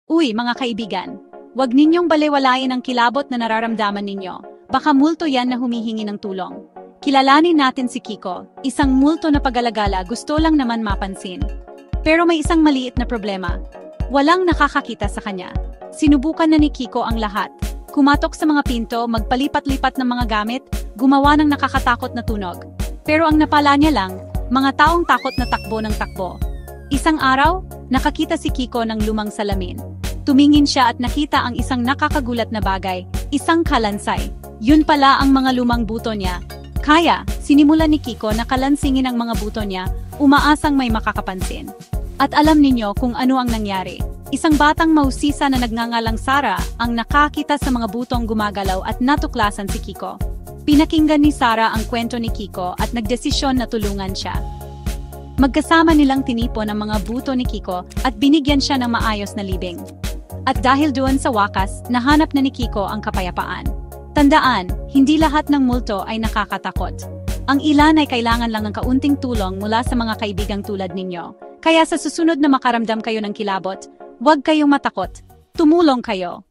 Uy, mga kaibigan, huwag ninyong balewalain ang kilabot na nararamdaman ninyo. Baka multo yan na humihingi ng tulong. Kilalanin natin si Kiko, isang multo na pag-alagala gusto lang naman mapansin. Pero may isang maliit na problema. Walang nakakakita sa kanya. Sinubukan na ni Kiko ang lahat. Kumatok sa mga pinto, magpalipat-lipat ng mga gamit, gumawa ng nakakatakot na tunog. Pero ang napala niya lang, mga taong takot na takbo ng takbo. Isang araw, nakakita si Kiko ng lumang salamin. Tumingin siya at nakita ang isang nakakagulat na bagay, isang kalansay. Yun pala ang mga lumang buto niya. Kaya, sinimulan ni Kiko na kalansingin ang mga buto niya, umaasang may makakapansin. At alam ninyo kung ano ang nangyari. Isang batang mausisa na nagngangalang Sara ang nakakita sa mga butong gumagalaw at natuklasan si Kiko. Pinakinggan ni Sara ang kwento ni Kiko at nagdesisyon na tulungan siya. Magkasama nilang tinipon ang mga buto ni Kiko at binigyan siya ng maayos na libing. At dahil doon sa wakas, nahanap na ni Kiko ang kapayapaan. Tandaan, hindi lahat ng multo ay nakakatakot. Ang ilan ay kailangan lang ng kaunting tulong mula sa mga kaibigang tulad ninyo. Kaya sa susunod na makaramdam kayo ng kilabot, huwag kayong matakot. Tumulong kayo.